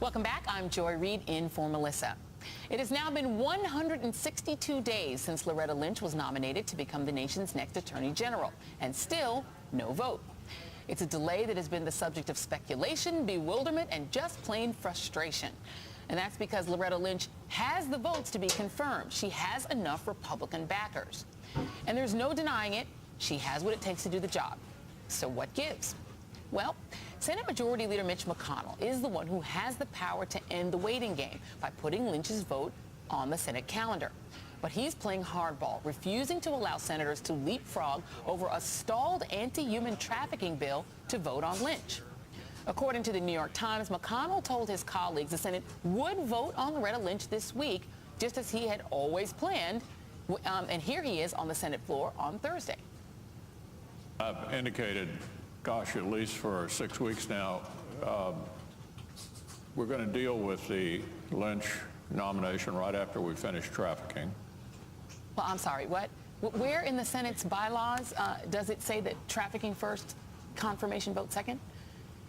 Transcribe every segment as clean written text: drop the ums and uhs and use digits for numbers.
Welcome back. I'm Joy Reid in for Melissa. It has now been 162 days since Loretta Lynch was nominated to become the nation's next Attorney General, and still no vote. It's a delay that has been the subject of speculation, bewilderment, and just plain frustration. And that's because Loretta Lynch has the votes to be confirmed. She has enough Republican backers. And there's no denying it. She has what it takes to do the job. So what gives? Well, Senate Majority Leader Mitch McConnell is the one who has the power to end the waiting game by putting Lynch's vote on the Senate calendar. But he's playing hardball, refusing to allow senators to leapfrog over a stalled anti-human trafficking bill to vote on Lynch. According to the New York Times, McConnell told his colleagues the Senate would vote on Loretta Lynch this week, just as he had always planned. And here he is on the Senate floor on Thursday. I've indicated, gosh, at least for 6 weeks now, we're going to deal with the Lynch nomination right after we finish trafficking. Well, I'm sorry, what? Where in the Senate's bylaws does it say that trafficking first, confirmation vote second?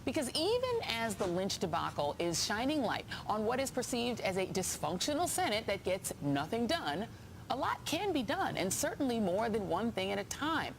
Because even as the Lynch debacle is shining light on what is perceived as a dysfunctional Senate that gets nothing done, a lot can be done, and certainly more than one thing at a time.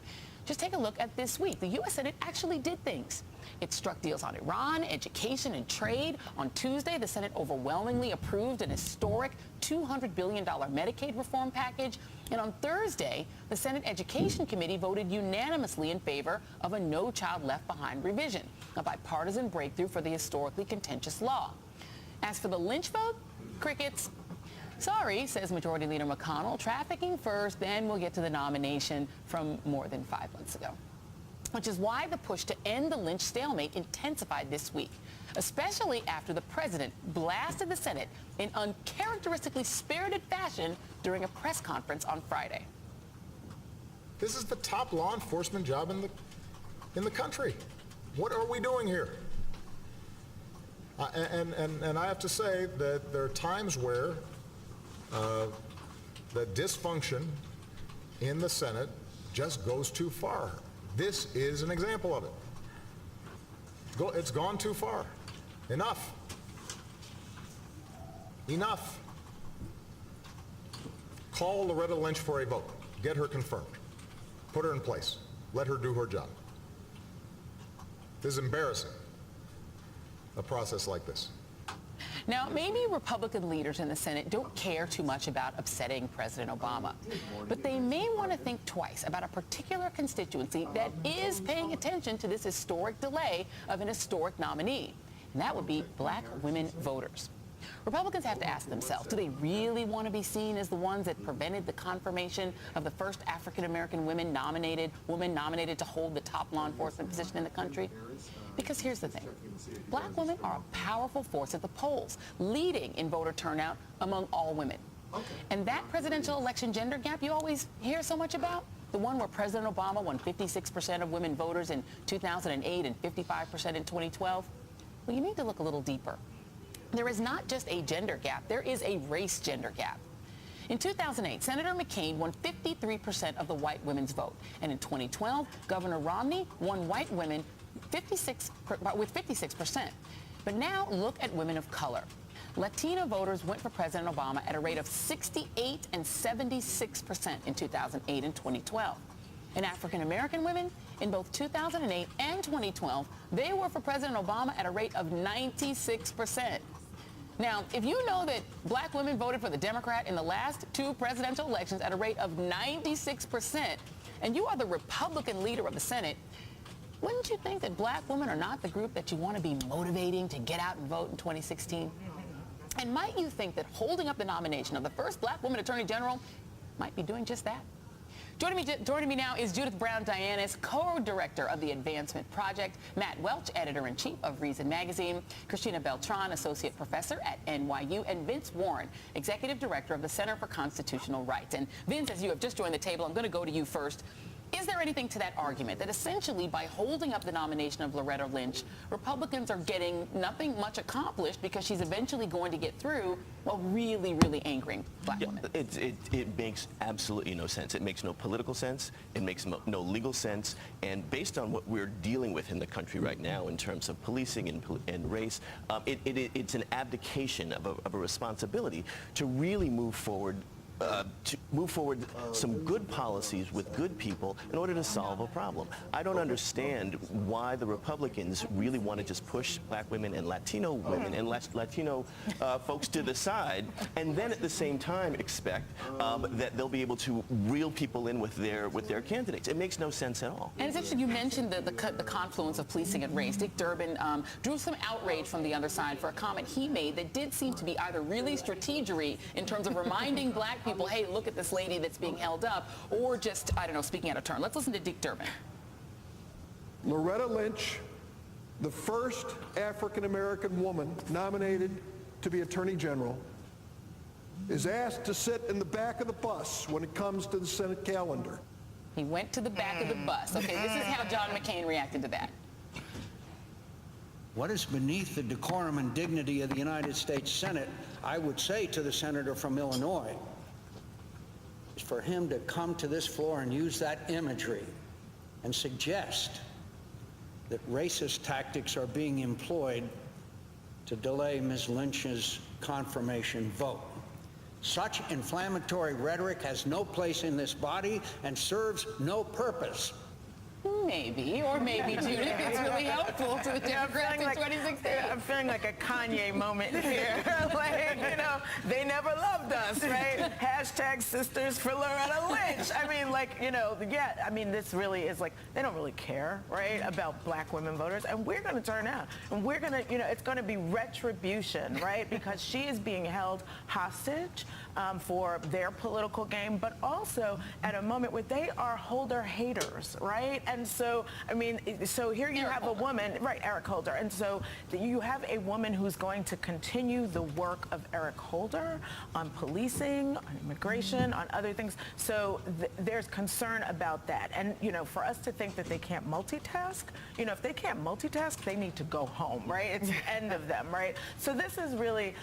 Just take a look at this week. The U.S. Senate actually did things. It struck deals on Iran, education, and trade. On Tuesday, the Senate overwhelmingly approved an historic $200 billion Medicaid reform package. And on Thursday, the Senate Education Committee voted unanimously in favor of a No Child Left Behind revision, a bipartisan breakthrough for the historically contentious law. As for the Lynch vote, crickets. Sorry, says Majority Leader McConnell, trafficking first, then we'll get to the nomination from more than 5 months ago. Which is why the push to end the Lynch stalemate intensified this week, especially after the president blasted the Senate in uncharacteristically spirited fashion during a press conference on Friday. This is the top law enforcement job in the country. What are we doing here? And I have to say that there are times where the dysfunction in the Senate just goes too far. This is an example of it. It's gone too far. Enough. Enough. Call Loretta Lynch for a vote. Get her confirmed. Put her in place. Let her do her job. This is embarrassing, a process like this. Now, maybe Republican leaders in the Senate don't care too much about upsetting President Obama, but they may want to think twice about a particular constituency that is paying attention to this historic delay of an historic nominee, and that would be black women voters. Republicans have to ask themselves, do they really want to be seen as the ones that prevented the confirmation of the first African-American woman nominated to hold the top law enforcement position in the country? Because here's the thing. Black women are a powerful force at the polls, leading in voter turnout among all women. And that presidential election gender gap you always hear so much about, the one where President Obama won 56% of women voters in 2008 and 55% in 2012, well, you need to look a little deeper. There is not just a gender gap, there is a race gender gap. In 2008, Senator McCain won 53% of the white women's vote. And in 2012, Governor Romney won white women with 56%. But now look at women of color. Latina voters went for President Obama at a rate of 68 and 76% in 2008 and 2012. And African-American women, in both 2008 and 2012, they were for President Obama at a rate of 96%. Now, if you know that black women voted for the Democrat in the last 2 presidential elections at a rate of 96%, and you are the Republican leader of the Senate, wouldn't you think that black women are not the group that you want to be motivating to get out and vote in 2016? And might you think that holding up the nomination of the first black woman Attorney General might be doing just that? Joining me now is Judith Browne Dianis, co-director of the Advancement Project, Matt Welch, editor-in-chief of Reason Magazine, Cristina Beltran, associate professor at NYU, and Vince Warren, executive director of the Center for Constitutional Rights. And Vince, as you have just joined the table, I'm going to go to you first. is there anything to that argument that essentially by holding up the nomination of Loretta Lynch, Republicans are getting nothing much accomplished because she's eventually going to get through while really, really angering black women? It makes absolutely no sense. It makes no political sense. It makes no legal sense. And based on what we're dealing with in the country right now in terms of policing and race, it's an abdication of a responsibility to really move forward some good policies with good people in order to solve a problem. I don't understand why the Republicans really want to just push black women and Latino women and Latino folks to the side, and then at the same time expect that they'll be able to reel people in with their candidates. It makes no sense at all. And it's interesting, you mentioned the confluence of policing and race. Dick Durbin drew some outrage from the other side for a comment he made that did seem to be either really strategery in terms of reminding black people, hey, look at this lady that's being held up, or just, I don't know, speaking out of turn. Let's listen to Dick Durbin. Loretta Lynch, the first African-American woman nominated to be Attorney General, is asked to sit in the back of the bus when it comes to the Senate calendar. He went to the back of the bus. Okay, this is how John McCain reacted to that. What is beneath the decorum and dignity of the United States Senate, I would say to the senator from Illinois, is for him to come to this floor and use that imagery and suggest that racist tactics are being employed to delay Ms. Lynch's confirmation vote. Such inflammatory rhetoric has no place in this body and serves no purpose. Maybe, or maybe, Judith, it's really helpful to the Democrats in 2016. I'm feeling like a Kanye moment here. Like, you know, they never loved us, right? Hashtag sisters for Loretta Lynch. I mean, like, you know, yeah, I mean, this really is like, they don't really care, right, about black women voters. And we're going to turn out. And we're going to, you know, it's going to be retribution, right? Because she is being held hostage for their political game, but also at a moment where they are Holder haters, right? And so, I mean, so here you have a woman, right, Eric Holder, and so you have a woman who's going to continue the work of Eric Holder on policing, on immigration, on other things. So there's concern about that. And, you know, for us to think that they can't multitask, you know, if they can't multitask, they need to go home, right? It's the end of them, right? So this is really,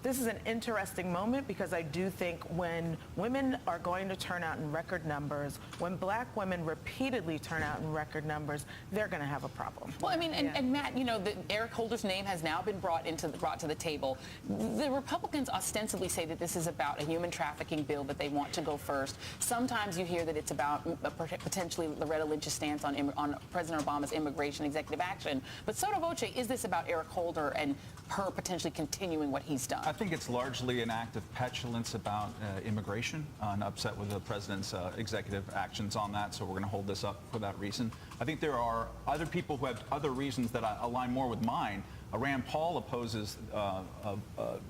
this is an interesting moment because I do think when women are going to turn out in record numbers, when black women repeatedly turn out in record numbers, they're going to have a problem. Well, I mean, and Matt, you know, Eric Holder's name has now been brought to the table. The Republicans ostensibly say that this is about a human trafficking bill, that they want to go first. Sometimes you hear that it's about potentially Loretta Lynch's stance on President Obama's immigration executive action. But sotto voce, is this about Eric Holder and her potentially continuing what he's done? I think it's largely an act of petulance about immigration and upset with the president's executive actions on that, so we're going to hold this up for that reason. I think there are other people who have other reasons that align more with mine. Rand Paul opposes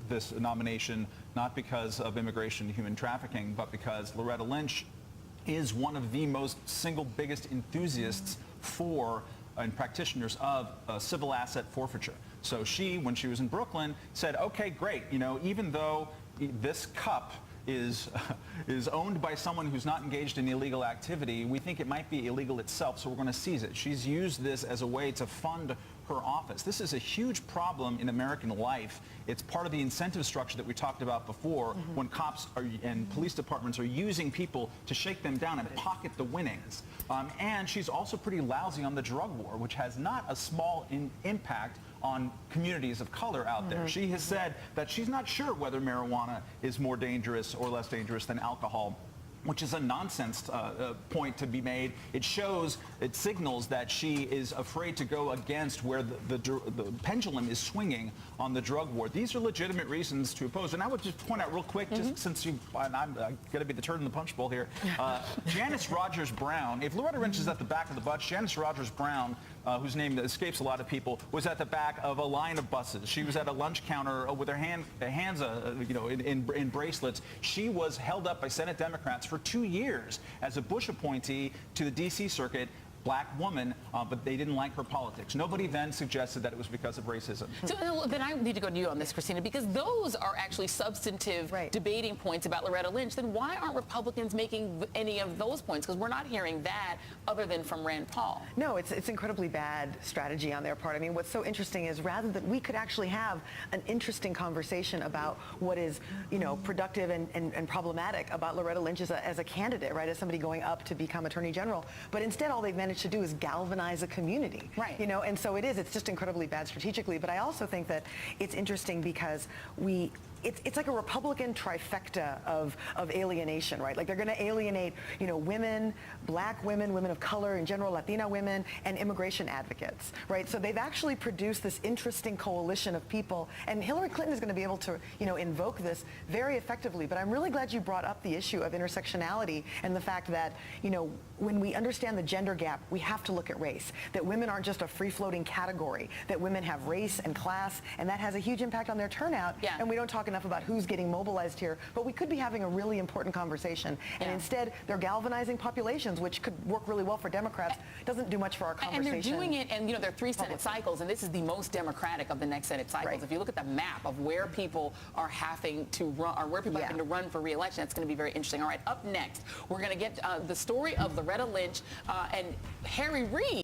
this nomination not because of immigration and human trafficking, but because Loretta Lynch is one of the single biggest enthusiasts for and practitioners of civil asset forfeiture. So she, when she was in Brooklyn, said, okay, great, you know, even though this cup is owned by someone who's not engaged in illegal activity, we think it might be illegal itself, so we're going to seize it. She's used this as a way to fund her office. This is a huge problem in American life. It's part of the incentive structure that we talked about before, when cops and police departments are using people to shake them down and pocket the winnings. And she's also pretty lousy on the drug war, which has not a small impact on communities of color out there. She has said that she's not sure whether marijuana is more dangerous or less dangerous than alcohol, which is a nonsense point to be made. It signals that she is afraid to go against where the pendulum is swinging on the drug war. These are legitimate reasons to oppose. And I would just point out real quick, just since I'm going to be the turd in the punch bowl here, Janice Rogers Brown, if Loretta Lynch is at the back of the bus, Janice Rogers Brown, whose name escapes a lot of people, was at the back of a line of buses. She was at a lunch counter with her hands you know, in bracelets. She was held up by Senate Democrats for 2 years as a Bush appointee to the D.C. circuit black woman, but they didn't like her politics. Nobody then suggested that it was because of racism. So then I need to go to you on this, Cristina, because those are actually substantive debating points about Loretta Lynch. Then why aren't Republicans making any of those points? Because we're not hearing that other than from Rand Paul. No, it's incredibly bad strategy on their part. I mean, what's so interesting is rather than we could actually have an interesting conversation about what is, productive and problematic about Loretta Lynch as a candidate, right, as somebody going up to become Attorney General. But instead, all they've managed to do is galvanize a community. Right. And so it's just incredibly bad strategically. But I also think that it's interesting because it's like a Republican trifecta of alienation, right? Like they're going to alienate, women, black women, women of color in general, Latina women, and immigration advocates, right? So they've actually produced this interesting coalition of people, and Hillary Clinton is going to be able to, invoke this very effectively. But I'm really glad you brought up the issue of intersectionality and the fact that, when we understand the gender gap, we have to look at race, that women aren't just a free-floating category, that women have race and class, and that has a huge impact on their turnout. Yeah. And we don't talk enough about who's getting mobilized here, but we could be having a really important conversation. And instead, they're galvanizing populations, which could work really well for Democrats. Doesn't do much for our conversation. And they're doing it, and there are 3 Senate cycles, and this is the most Democratic of the next Senate cycles. Right. If you look at the map of where people are having to run, or where people are having to run for re-election, that's going to be very interesting. All right, up next, we're going to get the story of Loretta Lynch and Harry Reid.